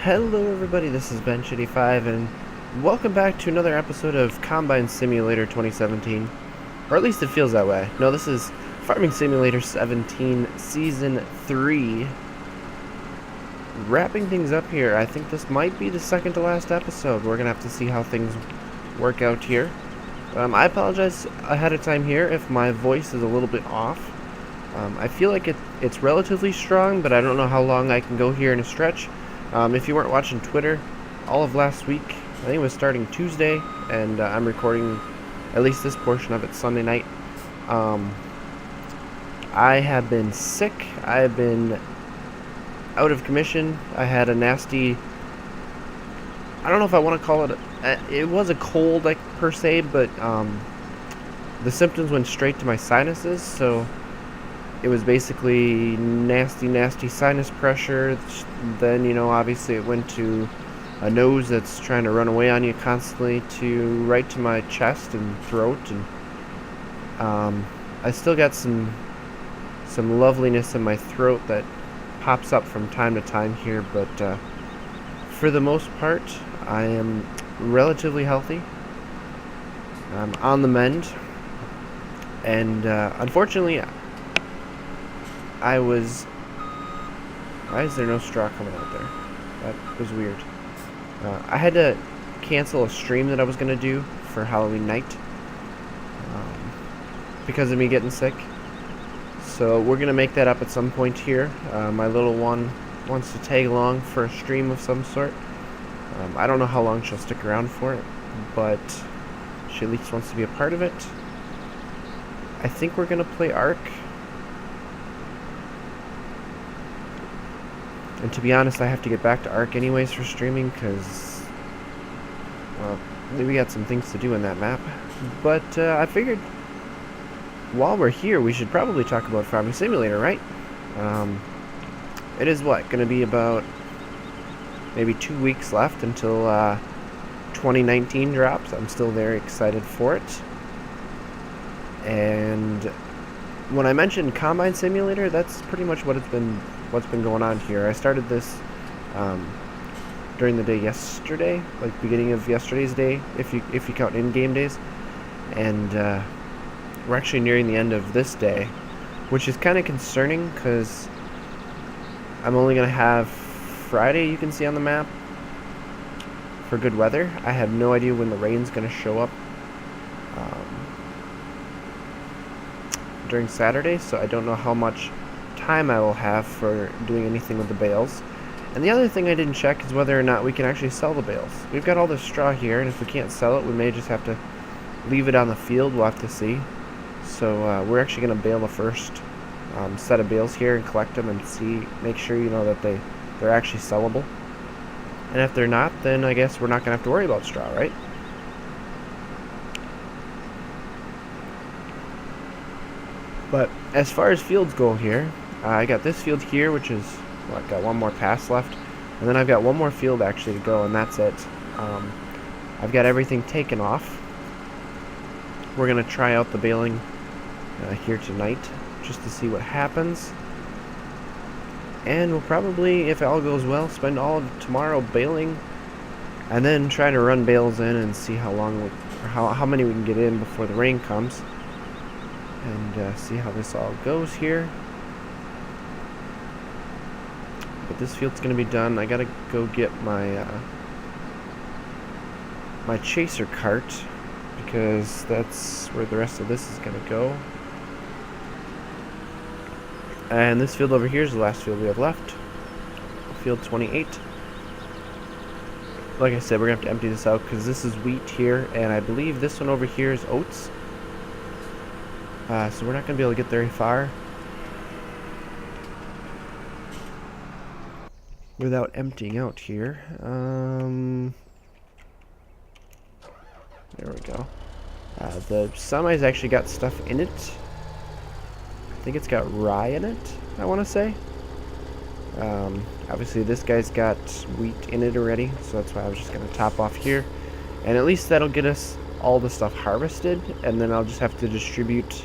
Hello everybody, this is Ben85 and welcome back to another episode of Combine Simulator 2017. Or at least it feels that way. No, this is Farming Simulator 17 Season 3. Wrapping things up here, I think this might be the second to last episode. We're going to have to see how things work out here. I apologize ahead of time here if my voice is a little bit off. I feel like it's relatively strong, but I don't know how long I can go here in a stretch. If you weren't watching Twitter, all of last week, I think it was starting Tuesday, and I'm recording at least this portion of it Sunday night. I have been sick. I have been out of commission. I had a nasty, I don't know if I want to call it, it was a cold, like, per se, but the symptoms went straight to my sinuses, so it was basically nasty sinus pressure. Then, you know, obviously it went to a nose that's trying to run away on you constantly, to right to my chest and throat, and I still got some loveliness in my throat that pops up from time to time here, but for the most part I am relatively healthy. I'm on the mend, and unfortunately why is there no straw coming out there? That was weird. I had to cancel a stream that I was going to do for Halloween night because of me getting sick. So we're going to make that up at some point here. My little one wants to tag along for a stream of some sort. I don't know how long she'll stick around for it, but she at least wants to be a part of it. I think we're going to play Ark. And to be honest, I have to get back to Ark anyways for streaming, because, well, we got some things to do in that map. But I figured while we're here, we should probably talk about Farming Simulator, right? It is, what, going to be about maybe 2 weeks left until 2019 drops. I'm still very excited for it. And when I mentioned Combine Simulator, that's pretty much what's been going on here. I started this during the day yesterday, like beginning of yesterday's day, if you count in-game days, and we're actually nearing the end of this day, which is kind of concerning because I'm only gonna have Friday, you can see on the map, for good weather. I have no idea when the rain's gonna show up during Saturday, so I don't know how much time I will have for doing anything with the bales. And the other thing I didn't check is whether or not we can actually sell the bales. We've got all this straw here, and if we can't sell it, we may just have to leave it on the field. We'll have to see. So we're actually going to bale the first set of bales here and collect them and make sure, you know, that they're actually sellable. And if they're not, then I guess we're not going to have to worry about straw, right? But as far as fields go here, I got this field here, which is, well, I've got one more pass left, and then I've got one more field actually to go, and that's it. I've got everything taken off. We're going to try out the baling here tonight, just to see what happens. And we'll probably, if all goes well, spend all of tomorrow baling, and then try to run bales in and see how many we can get in before the rain comes. And see how this all goes here. But this field's gonna be done. I gotta go get my my chaser cart, because that's where the rest of this is gonna go. And this field over here is the last field we have left, field 28. Like I said, we're gonna have to empty this out because this is wheat here, and I believe this one over here is oats. So we're not going to be able to get very far without emptying out here. There we go. The semi's actually got stuff in it. I think it's got rye in it, I want to say. Obviously this guy's got wheat in it already, so that's why I was just going to top off here. And at least that'll get us all the stuff harvested, and then I'll just have to distribute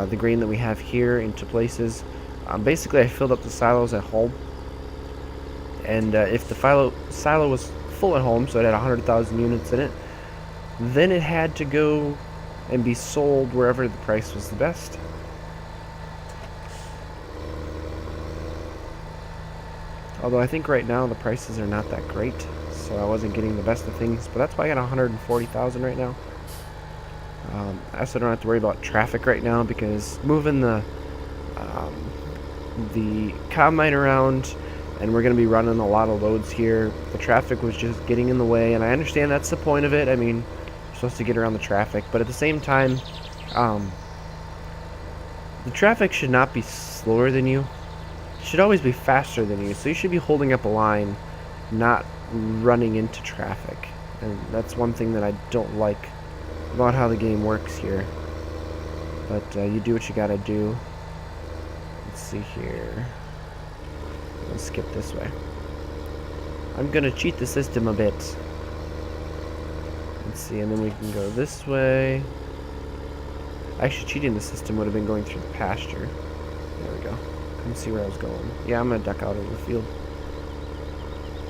the grain that we have here into places. Basically, I filled up the silos at home, And if the silo was full at home, so it had 100,000 units in it, then it had to go and be sold wherever the price was the best. Although I think right now the prices are not that great, so I wasn't getting the best of things, but that's why I got 140,000 right now. I also don't have to worry about traffic right now because moving the combine around, and we're going to be running a lot of loads here. The traffic was just getting in the way, and I understand that's the point of it. I mean, you're supposed to get around the traffic, but at the same time, the traffic should not be slower than you. It should always be faster than you, so you should be holding up a line, not running into traffic. And that's one thing that I don't like about how the game works here. But you do what you gotta do. Let's see here. Let's skip this way. I'm gonna cheat the system a bit. Let's see, and then we can go this way. Actually, cheating the system would have been going through the pasture. There we go. Couldn't see where I was going. Yeah, I'm gonna duck out of the field.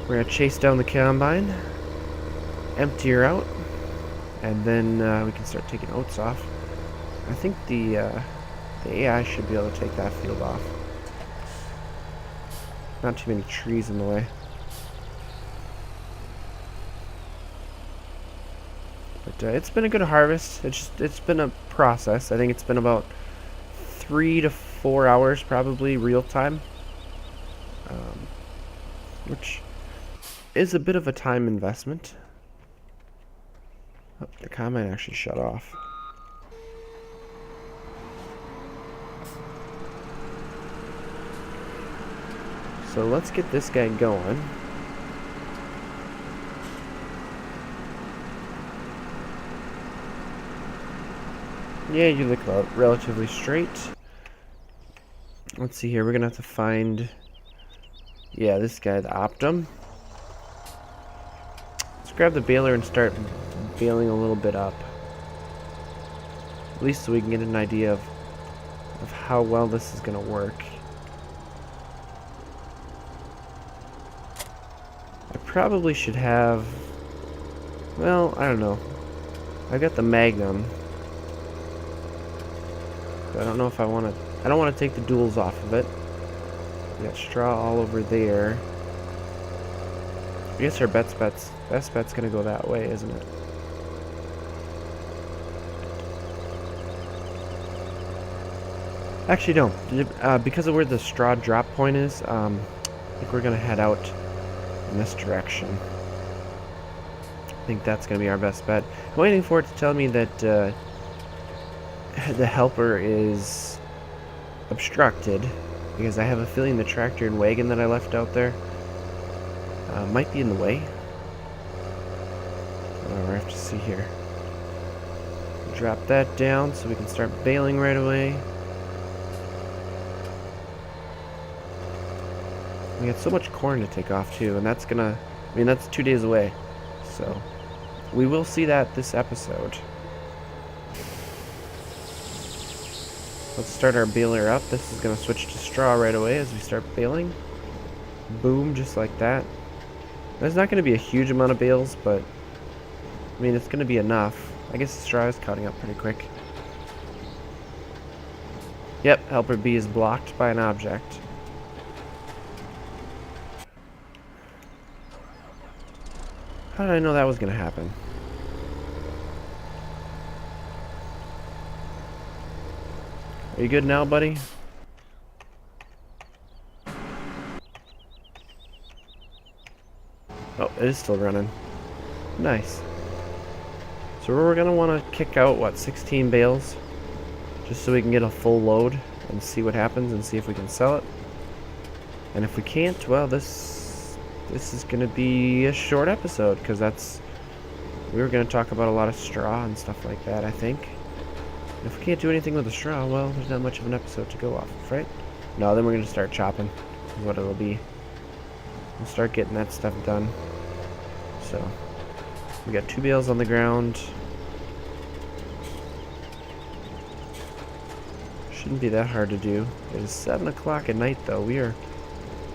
We're gonna chase down the combine, empty her out, and then we can start taking oats off. I think the AI should be able to take that field off. Not too many trees in the way. But it's been a good harvest. It's been a process. I think it's been about 3 to 4 hours probably real time, which is a bit of a time investment. Oh, the combine actually shut off. So let's get this guy going. Yeah, you look relatively straight. Let's see here. We're gonna have to find, yeah, this guy, the Optum. Let's grab the baler and start baling a little bit up. At least so we can get an idea of how well this is gonna work. I probably should have, well, I don't know. I got the Magnum. But I don't know if I want to, I don't want to take the duals off of it. We got straw all over there. I guess our best bet's gonna go that way, isn't it? Actually, no. Because of where the straw drop point is, I think we're gonna head out in this direction. I think that's gonna be our best bet. I'm waiting for it to tell me that the helper is obstructed, because I have a feeling the tractor and wagon that I left out there might be in the way. Oh, we have to see here. Drop that down so we can start baling right away. We got so much corn to take off too, and that's gonna, I mean, that's 2 days away. So we will see that this episode. Let's start our baler up. This is going to switch to straw right away as we start baling. Boom, just like that. There's not going to be a huge amount of bales, but I mean, it's going to be enough. I guess the straw is cutting up pretty quick. Yep, helper B is blocked by an object. How did I know that was going to happen? Are you good now, buddy? Oh, it is still running. Nice. So we're going to want to kick out, what, 16 bales? Just so we can get a full load and see what happens and see if we can sell it. And if we can't, well, this is going to be a short episode, because we were going to talk about a lot of straw and stuff like that, I think. If we can't do anything with the straw, well, there's not much of an episode to go off of, right? No, then we're going to start chopping, is what it'll be. We'll start getting that stuff done. So, we got 2 bales on the ground. Shouldn't be that hard to do. It is 7 o'clock at night, though. We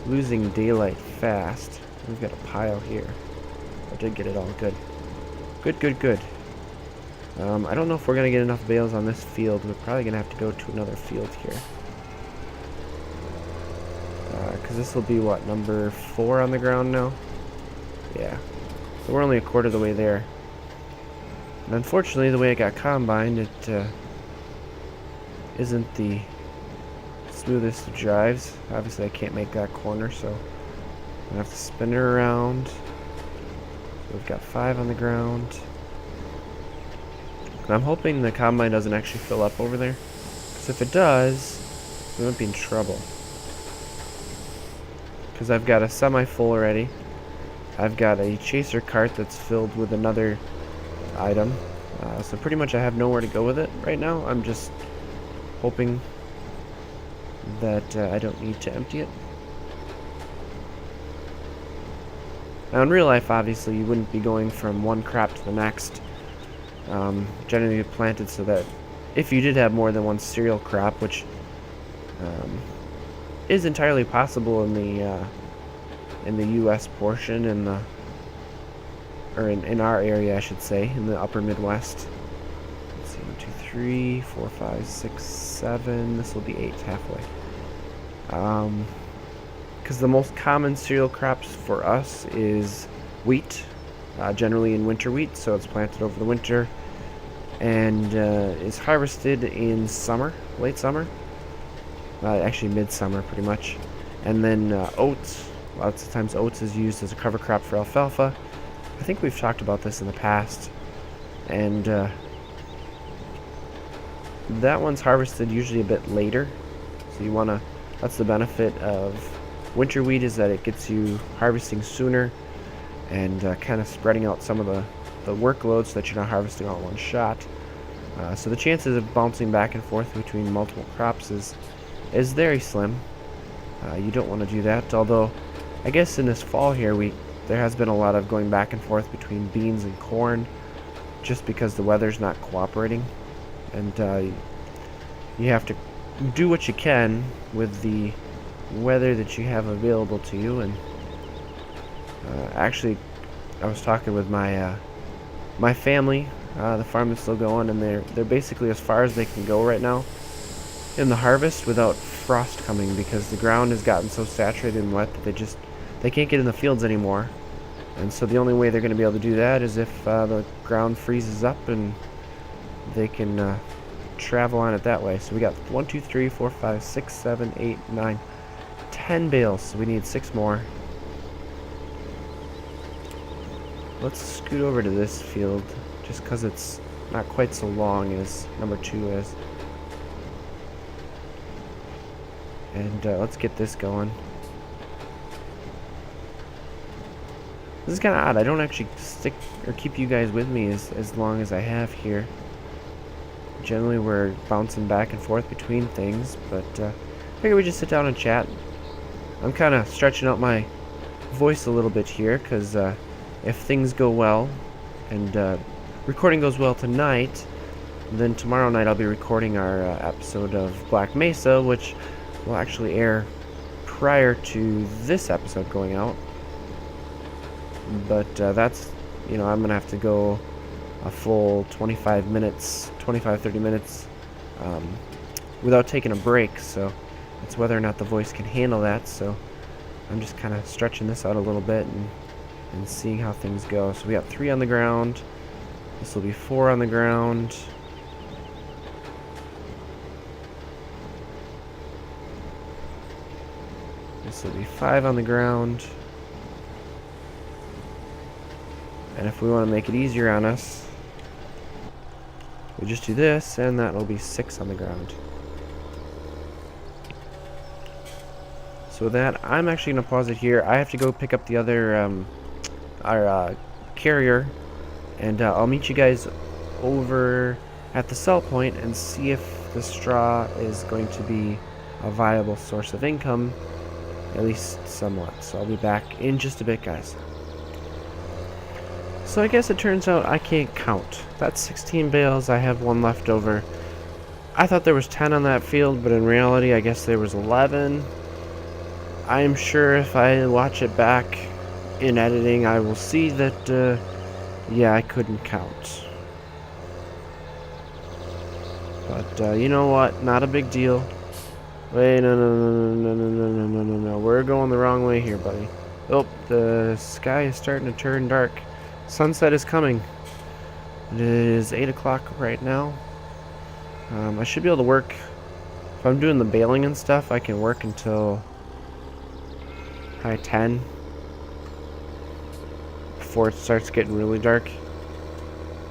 losing daylight fast. We've got a pile here. I did get it all good. Good, good, good. I don't know if we're going to get enough bales on this field. We're probably going to have to go to another field here. Because this will be, what, number 4 on the ground now? Yeah. So we're only a quarter of the way there. And unfortunately, the way it got combined, it isn't the smoothest of drives. Obviously, I can't make that corner, so I'm going to have to spin it around. So we've got 5 on the ground. And I'm hoping the combine doesn't actually fill up over there. Because if it does, we might be in trouble. Because I've got a semi-full already. I've got a chaser cart that's filled with another item. So pretty much I have nowhere to go with it right now. I'm just hoping that I don't need to empty it. Now in real life, obviously, you wouldn't be going from one crop to the next. Generally planted so that if you did have more than one cereal crop, which is entirely possible in the U.S. portion, in our area, I should say, in the upper Midwest. Let's see, 1, 2, 3, 4, 5, 6, 7. This will be 8 halfway. Because the most common cereal crops for us is wheat, generally in winter wheat, so it's planted over the winter and is harvested in summer, late summer, actually midsummer pretty much. And then oats, lots of times oats is used as a cover crop for alfalfa. I think we've talked about this in the past, and that one's harvested usually a bit later, so you want to, that's the benefit of winter wheat, is that it gets you harvesting sooner and kind of spreading out some of the workload so that you're not harvesting all in one shot. So the chances of bouncing back and forth between multiple crops is very slim. You don't want to do that, although I guess in this fall here there has been a lot of going back and forth between beans and corn just because the weather's not cooperating, and you have to do what you can with the weather that you have available to you. And actually, I was talking with my family. The farm is still going, and they're basically as far as they can go right now in the harvest without frost coming, because the ground has gotten so saturated and wet that they can't get in the fields anymore. And so the only way they're going to be able to do that is if the ground freezes up and they can travel on it that way. So we got 1, 2, 3, 4, 5, 6, 7, 8, 9, 10 bales. So we need 6 more. Let's scoot over to this field just because it's not quite so long as number 2 is. And let's get this going. This is kind of odd. I don't actually stick or keep you guys with me as long as I have here. Generally, we're bouncing back and forth between things, but I figure we just sit down and chat. I'm kind of stretching out my voice a little bit here because if things go well and recording goes well tonight, then tomorrow night I'll be recording our episode of Black Mesa, which will actually air prior to this episode going out. But that's, I'm going to have to go a full 25 minutes, 25-30 minutes without taking a break. So it's whether or not the voice can handle that. So I'm just kind of stretching this out a little bit and seeing how things go. So we got 3 on the ground. This will be 4 on the ground. This will be 5 on the ground. And if we want to make it easier on us, we just do this, and that will be 6 on the ground. So with that, I'm actually going to pause it here. I have to go pick up the other, our carrier, and I'll meet you guys over at the sell point and see if the straw is going to be a viable source of income, at least somewhat. So I'll be back in just a bit, guys. So I guess it turns out I can't count. That's 16 bales. I have 1 left over. I thought there was 10 on that field, but in reality I guess there was 11. I am sure if I watch it back in editing, I will see that, yeah, I couldn't count. But, you know what? Not a big deal. Wait, no. We're going the wrong way here, buddy. Oh, the sky is starting to turn dark. Sunset is coming. It is 8 o'clock right now. I should be able to work. If I'm doing the baling and stuff, I can work until high 10 before it starts getting really dark.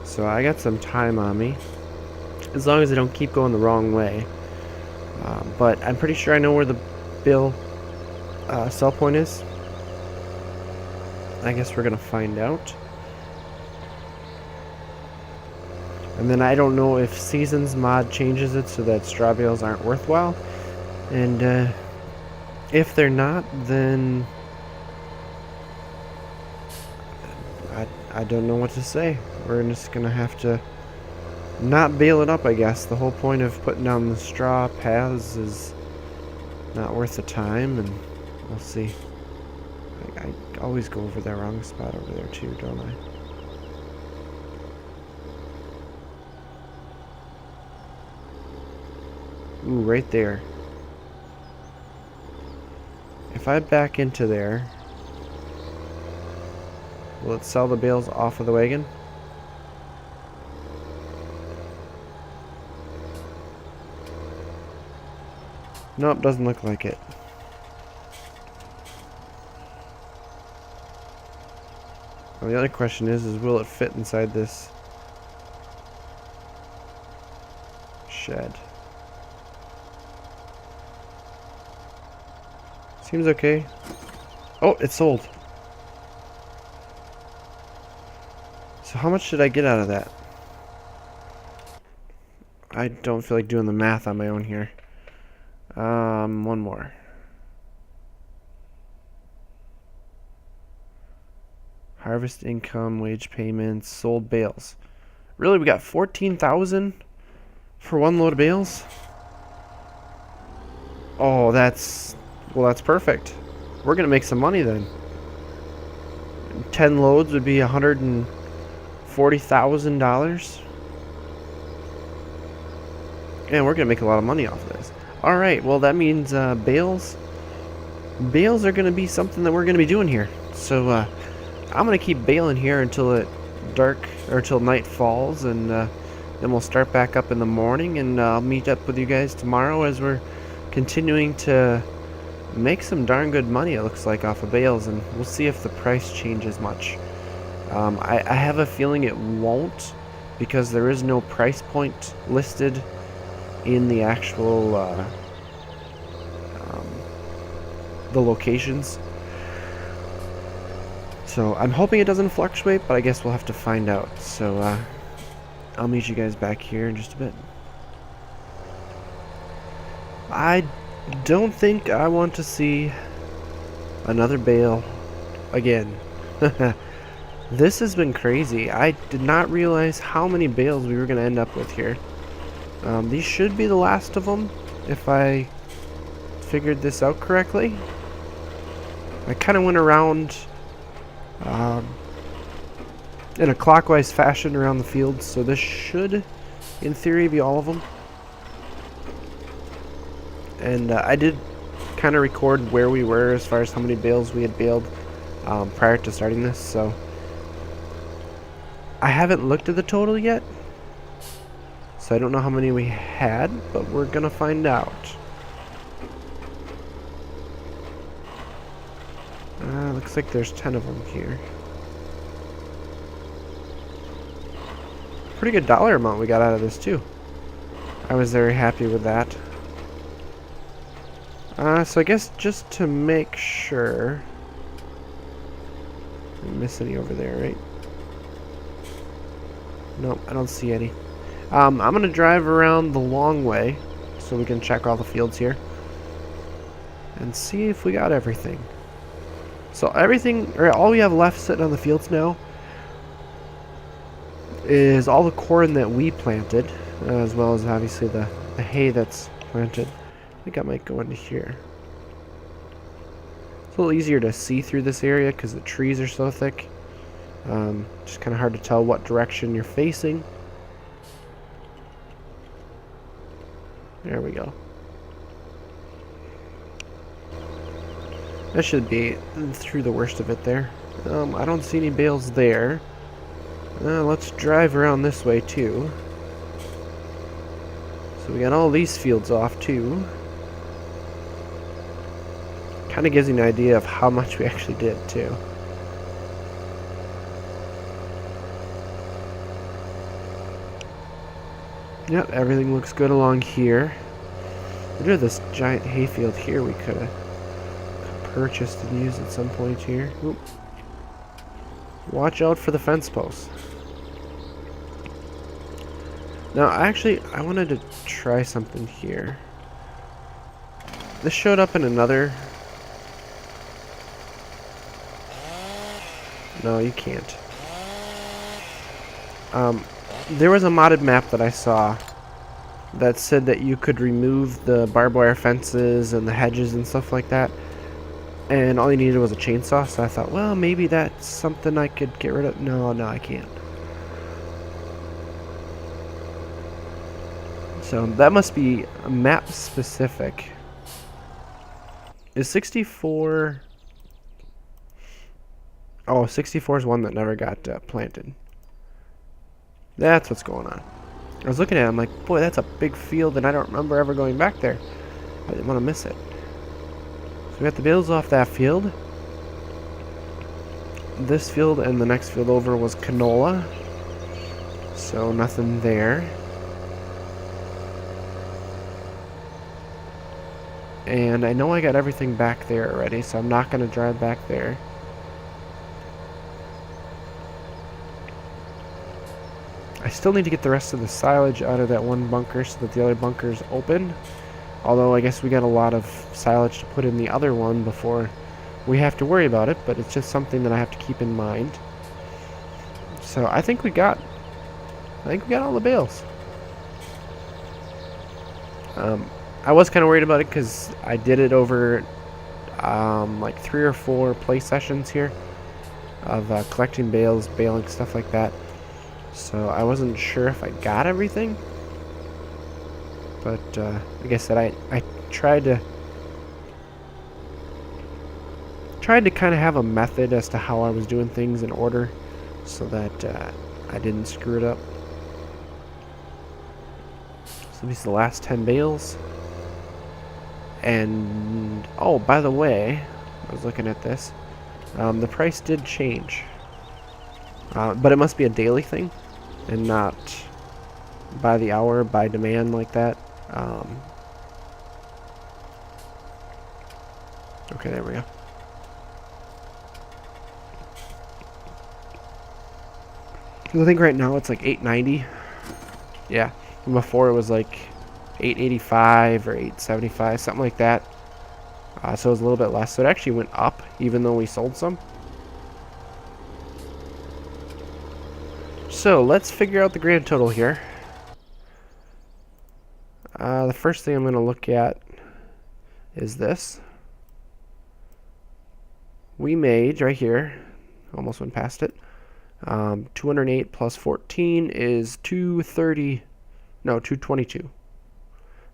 So I got some time on me, as long as I don't keep going the wrong way. But I'm pretty sure I know where the bale sell point is. I guess we're gonna find out. And then I don't know if Seasons mod changes it so that straw bales aren't worthwhile. And if they're not, then I don't know what to say. We're just gonna have to not bale it up, I guess. The whole point of putting down the straw paths is not worth the time, and we'll see. I always go over that wrong spot over there too, don't I? Ooh, right there. If I back into there, will it sell the bales off of the wagon? Nope, doesn't look like it. Well, the other question is will it fit inside this shed? Seems okay. Oh, it's sold. So how much did I get out of that? I don't feel like doing the math on my own here. One more. Harvest income, wage payments, sold bales. Really, we got 14,000 for one load of bales? Oh, that's perfect. We're gonna make some money then. 10 loads would be $140,000. And we're gonna make a lot of money off of this. All right, well that means bales are gonna be something that we're gonna be doing here. So I'm gonna keep baling here until it dark or until night falls, and then we'll start back up in the morning, and I'll meet up with you guys tomorrow as we're continuing to make some darn good money, it looks like, off of bales, and we'll see if the price changes much. I have a feeling it won't, because there is no price point listed in the actual the locations. So I'm hoping it doesn't fluctuate, but I guess we'll have to find out. So I'll meet you guys back here in just a bit. I don't think I want to see another bale again. This has been crazy. I did not realize how many bales we were going to end up with here. These should be the last of them, if I figured this out correctly. I kind of went around in a clockwise fashion around the field, so this should, in theory, be all of them. And I did kind of record where we were as far as how many bales we had baled prior to starting this, so I haven't looked at the total yet, so I don't know how many we had, but we're gonna find out. Looks like there's 10 of them here. Pretty good dollar amount we got out of this too. I was very happy with that. So I guess just to make sure, didn't miss any over there, right? Nope, I don't see any. I'm gonna drive around the long way so we can check all the fields here and see if we got everything. So everything, or all we have left sitting on the fields now is all the corn that we planted, as well as obviously the hay that's planted. I think I might go into here. It's a little easier to see through this area because the trees are so thick. Just kind of hard to tell what direction you're facing. There we go. That should be through the worst of it there. I don't see any bales there. Let's drive around this way too. So we got all these fields off too. Kind of gives you an idea of how much we actually did too. Yep, everything looks good along here. There's this giant hayfield here we could have purchased and used at some point here. Oop. Watch out for the fence posts. Now, actually, I wanted to try something here. This showed up in another... No, you can't. There was a modded map that I saw that said that you could remove the barbed wire fences and the hedges and stuff like that, and all you needed was a chainsaw. So I thought, well, maybe that's something I could get rid of. No, I can't. So that must be map specific. Is 64... Oh, 64 is one that never got planted. That's what's going on. I was looking at it, I'm like, boy, that's a big field, and I don't remember ever going back there. I didn't want to miss it. So we got the bales off that field. This field and the next field over was canola. So nothing there. And I know I got everything back there already, so I'm not going to drive back there. I still need to get the rest of the silage out of that one bunker so that the other bunker is open. Although I guess we got a lot of silage to put in the other one before we have to worry about it, but it's just something that I have to keep in mind. So I think we got all the bales. I was kind of worried about it because I did it over like 3 or 4 play sessions here of collecting bales, baling, stuff like that. So I wasn't sure if I got everything, but like I said, I tried to kind of have a method as to how I was doing things in order, so that I didn't screw it up. So these are the last 10 bales. And oh, by the way, I was looking at this. The price did change, but it must be a daily thing and not by the hour, by demand like that. Okay, there we go. I think right now it's like $8.90. Yeah, and before it was like $8.85 or $8.75, something like that. So it was a little bit less. So it actually went up, even though we sold some. So let's figure out the grand total here. The first thing I'm going to look at is this. We made, right here, almost went past it, 208 plus 14 is 230, no, 222.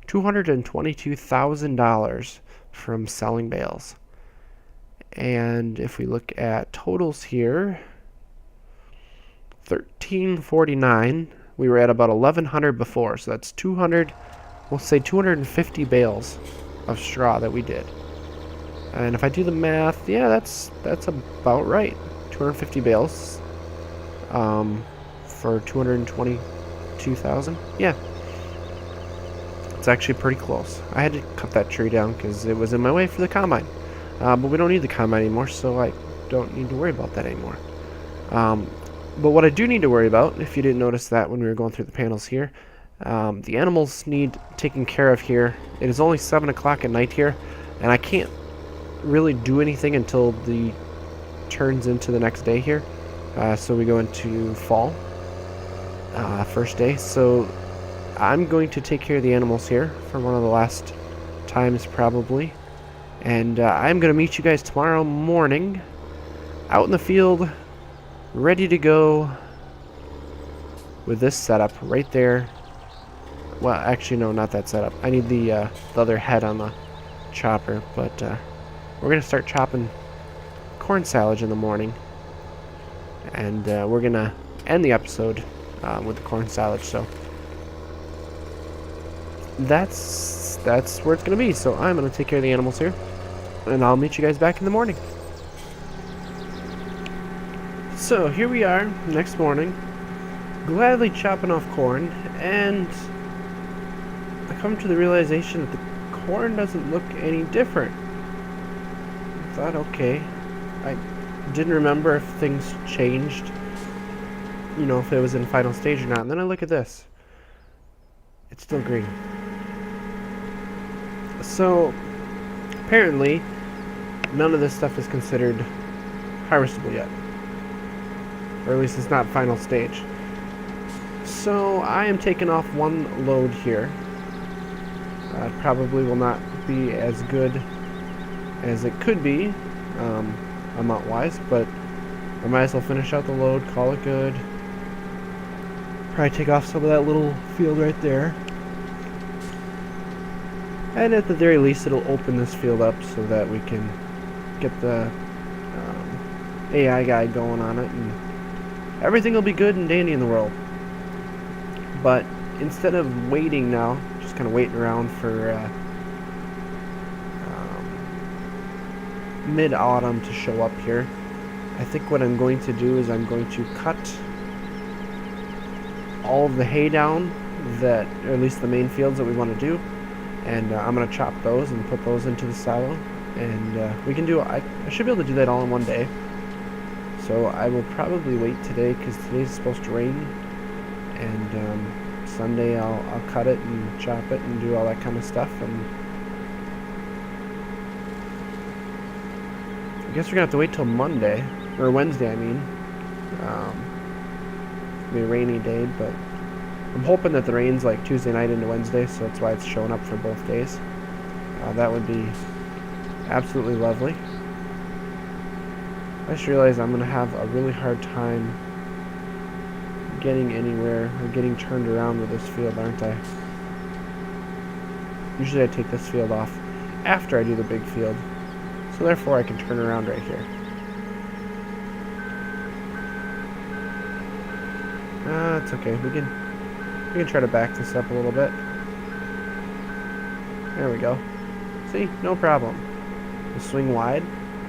$222,000 from selling bales. And if we look at totals here, 1349, we were at about 1100 before, so that's 200, we'll say 250 bales of straw that we did. And if I do the math, yeah, that's about right. 250 bales for 222,000. Yeah. It's actually pretty close. I had to cut that tree down because it was in my way for the combine. But we don't need the combine anymore, so I don't need to worry about that anymore. But what I do need to worry about, if you didn't notice that when we were going through the panels here, the animals need taken care of here. It is only 7 o'clock at night here, and I can't really do anything until the turns into the next day here. So we go into fall, first day. So I'm going to take care of the animals here for one of the last times probably, And I'm going to meet you guys tomorrow morning out in the field, ready to go with this setup right there. Well, actually, no, not that setup. I need the other head on the chopper, but we're going to start chopping corn silage in the morning. And we're going to end the episode with the corn silage, so that's where it's going to be. So I'm going to take care of the animals here, and I'll meet you guys back in the morning. So here we are, next morning, gladly chopping off corn, and I come to the realization that the corn doesn't look any different. I thought, okay, I didn't remember if things changed, you know, if it was in final stage or not, and then I look at this. It's still green. So, apparently, none of this stuff is considered harvestable yet. Or at least it's not final stage. So, I am taking off one load here. Probably will not be as good as it could be, amount-wise, but I might as well finish out the load, call it good. Probably take off some of that little field right there. And at the very least, it'll open this field up so that we can get the AI guide going on it, and everything will be good and dandy in the world. But instead of waiting now, just kind of waiting around for mid-autumn to show up here, I think what I'm going to do is I'm going to cut all of the hay down, that, or at least the main fields that we want to do, and I'm going to chop those and put those into the silo, and we can do, I should be able to do that all in one day. So I will probably wait today, because today's supposed to rain, and Sunday I'll cut it and chop it and do all that kind of stuff. And I guess we're gonna have to wait till Monday, or Wednesday, I mean. It'll be a rainy day, but I'm hoping that the rain's like Tuesday night into Wednesday, so that's why it's showing up for both days. That would be absolutely lovely. I just realized I'm gonna have a really hard time getting anywhere or getting turned around with this field, aren't I? Usually I take this field off after I do the big field, so therefore I can turn around right here. It's okay. We can try to back this up a little bit. There we go. See, no problem. We'll swing wide,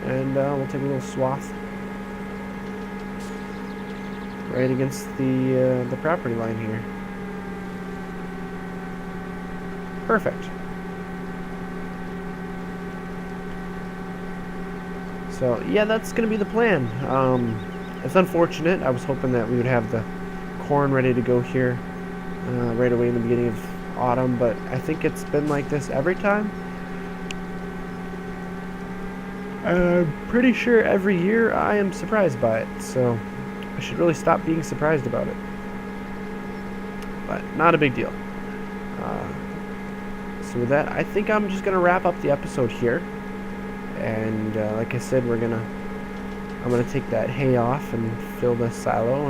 and we'll take a little swath right against the property line here. Perfect. So yeah, that's gonna be the plan. It's unfortunate. I was hoping that we would have the corn ready to go here right away in the beginning of autumn, but I think it's been like this every time. I'm pretty sure every year I am surprised by it, so I should really stop being surprised about it. But not a big deal. So with that, I think I'm just gonna wrap up the episode here. And like I said, I'm gonna take that hay off and fill the silo,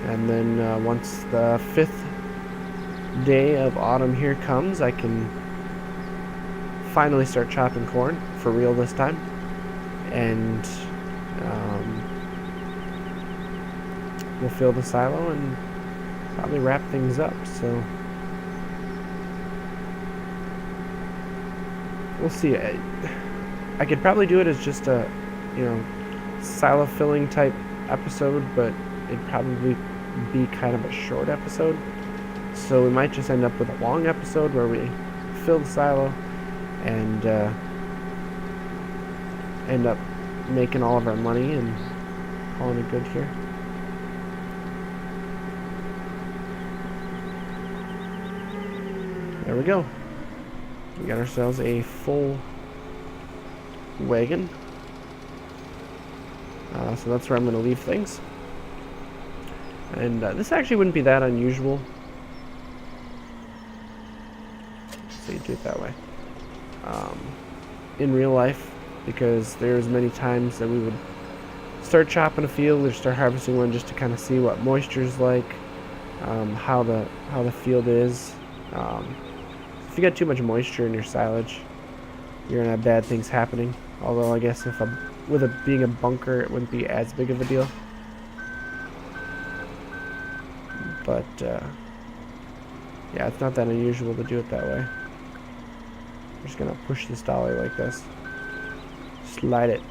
and then once the 5th day of autumn here comes, I can finally start chopping corn for real this time, and we'll fill the silo and probably wrap things up. So we'll see. I could probably do it as just a, silo filling type episode, but it'd probably be kind of a short episode. So we might just end up with a long episode where we fill the silo and end up making all of our money and calling it good here. There we go. We got ourselves a full wagon. So that's where I'm going to leave things. And this actually wouldn't be that unusual. So you do it that way. in real life, because there's many times that we would start chopping a field or start harvesting one just to kind of see what moisture's like, how the field is. If you got too much moisture in your silage, you're gonna have bad things happening. Although I guess with it being a bunker, it wouldn't be as big of a deal. But yeah, it's not that unusual to do it that way. I'm just gonna push this dolly like this, slide it.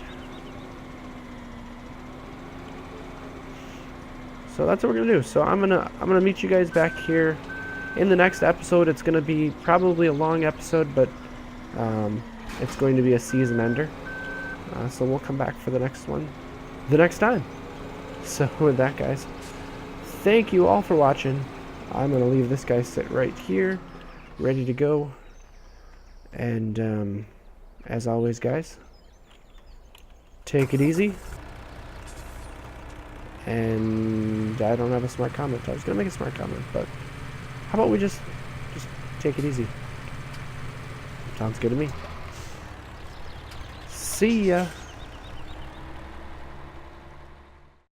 So that's what we're gonna do. So I'm gonna meet you guys back here in the next episode. It's gonna be probably a long episode, but it's going to be a season ender. So we'll come back for the next one the next time. So with that, guys, thank you all for watching. I'm gonna leave this guy sit right here, ready to go. And as always, guys, take it easy. And I don't have a smart comment. I was gonna make a smart comment, but how about we just take it easy? Sounds good to me. See ya.